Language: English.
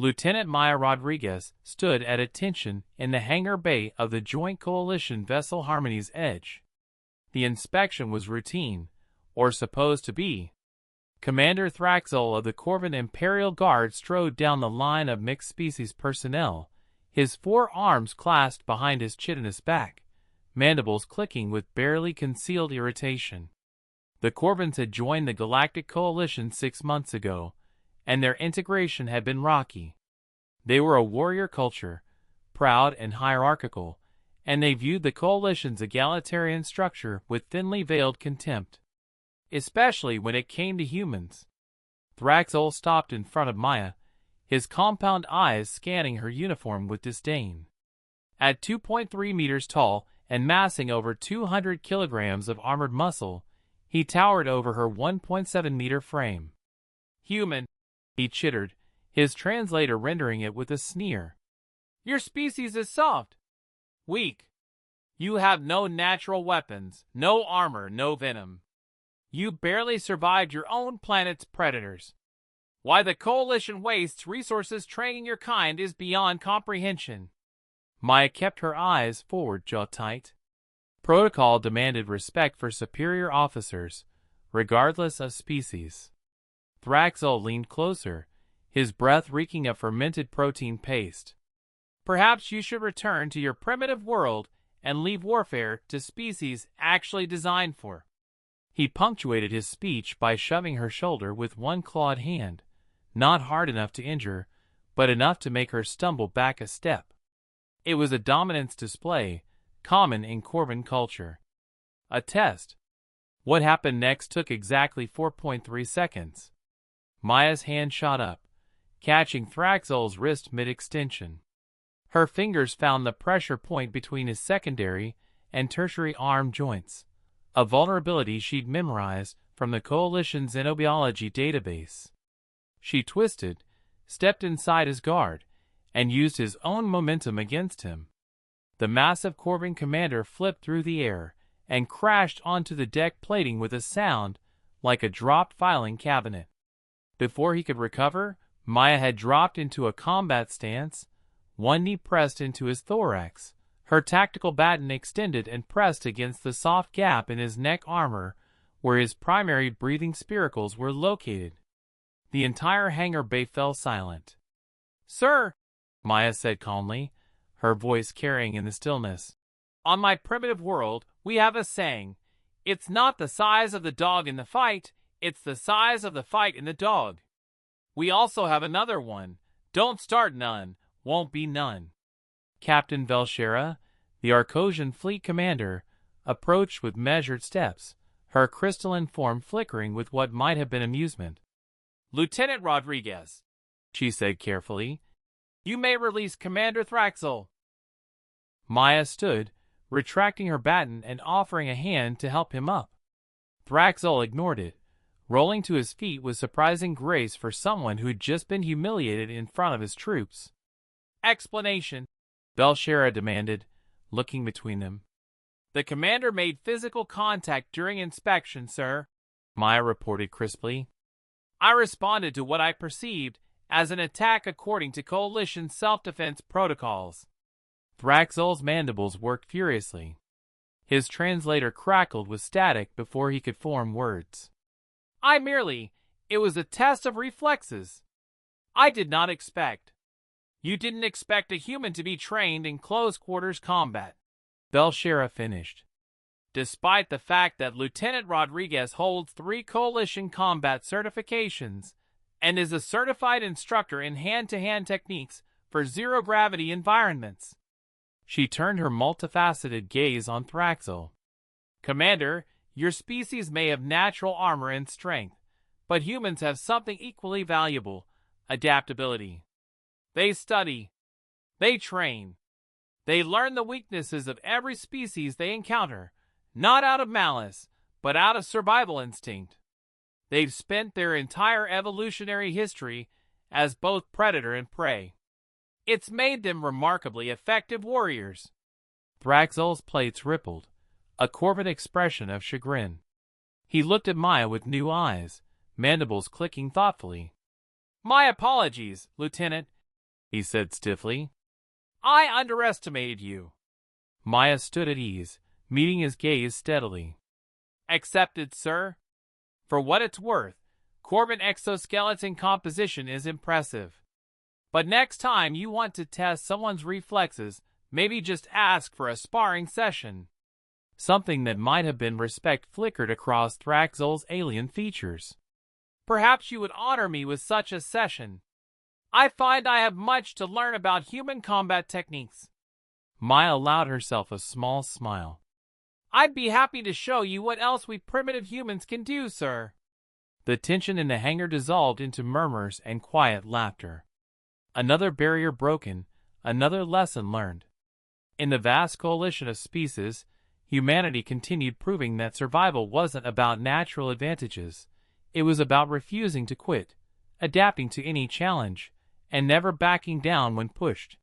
Lieutenant Maya Rodriguez stood at attention in the hangar bay of the Joint Coalition vessel Harmony's Edge. The inspection was routine, or supposed to be. Commander Thraxel of the Corvin Imperial Guard strode down the line of mixed-species personnel, his 4 arms clasped behind his chitinous back, mandibles clicking with barely concealed irritation. The Corvins had joined the Galactic Coalition 6 months ago, and their integration had been rocky. They were a warrior culture, proud and hierarchical, and they viewed the Coalition's egalitarian structure with thinly veiled contempt, especially when it came to humans. Thraxel stopped in front of Maya, his compound eyes scanning her uniform with disdain. At 2.3 meters tall and massing over 200 kilograms of armored muscle, he towered over her 1.7-meter frame. "Human," he chittered, his translator rendering it with a sneer. "Your species is soft. Weak. You have no natural weapons, no armor, no venom. You barely survived your own planet's predators. Why the Coalition wastes resources training your kind is beyond comprehension." Maya kept her eyes forward, jaw tight. Protocol demanded respect for superior officers, regardless of species. Thraxel leaned closer, his breath reeking of fermented protein paste. "Perhaps you should return to your primitive world and leave warfare to species actually designed for." He punctuated his speech by shoving her shoulder with one clawed hand, not hard enough to injure, but enough to make her stumble back a step. It was a dominance display, common in Corvin culture. A test. What happened next took exactly 4.3 seconds. Maya's hand shot up, catching Thraxel's wrist mid-extension. Her fingers found the pressure point between his secondary and tertiary arm joints, a vulnerability she'd memorized from the Coalition's xenobiology database. She twisted, stepped inside his guard, and used his own momentum against him. The massive Corvin commander flipped through the air and crashed onto the deck plating with a sound like a dropped filing cabinet. Before he could recover, Maya had dropped into a combat stance, one knee pressed into his thorax, her tactical baton extended and pressed against the soft gap in his neck armor where his primary breathing spiracles were located. The entire hangar bay fell silent. "Sir," Maya said calmly, her voice carrying in the stillness, "on my primitive world, we have a saying. It's not the size of the dog in the fight, it's the size of the fight in the dog. We also have another one. Don't start none, won't be none." Captain Velshera, the Arcosian fleet commander, approached with measured steps, her crystalline form flickering with what might have been amusement. "Lieutenant Rodriguez," she said carefully, "you may release Commander Thraxel." Maya stood, retracting her baton and offering a hand to help him up. Thraxel ignored it, rolling to his feet with surprising grace for someone who'd just been humiliated in front of his troops. "Explanation," Velshera demanded, looking between them. "The commander made physical contact during inspection, sir," Maya reported crisply. "I responded to what I perceived as an attack according to Coalition self-defense protocols." Thraxel's mandibles worked furiously. His translator crackled with static before he could form words. It was a test of reflexes. I did not expect." "You didn't expect a human to be trained in close-quarters combat," Velshera finished. "Despite the fact that Lieutenant Rodriguez holds 3 Coalition combat certifications and is a certified instructor in hand-to-hand techniques for zero-gravity environments." She turned her multifaceted gaze on Thraxel. "Commander, your species may have natural armor and strength, but humans have something equally valuable: adaptability. They study. They train. They learn the weaknesses of every species they encounter, not out of malice, but out of survival instinct. They've spent their entire evolutionary history as both predator and prey. It's made them remarkably effective warriors." Thraxel's plates rippled, a Corvin expression of chagrin. He looked at Maya with new eyes, mandibles clicking thoughtfully. "My apologies, Lieutenant. he said stiffly. I underestimated you. Maya stood at ease, meeting his gaze steadily. Accepted, sir. For what it's worth, Corbin exoskeleton composition is impressive. But next time you want to test someone's reflexes, maybe just ask for a sparring session. Something that might have been respect flickered across Thraxol's alien features. Perhaps you would honor me with such a session. I find I have much to learn about human combat techniques. Maya allowed herself a small smile. I'd be happy to show you what else we primitive humans can do, sir. The tension in the hangar dissolved into murmurs and quiet laughter. Another barrier broken, another lesson learned. In the vast coalition of species, humanity continued proving that survival wasn't about natural advantages. It was about refusing to quit, adapting to any challenge, and never backing down when pushed.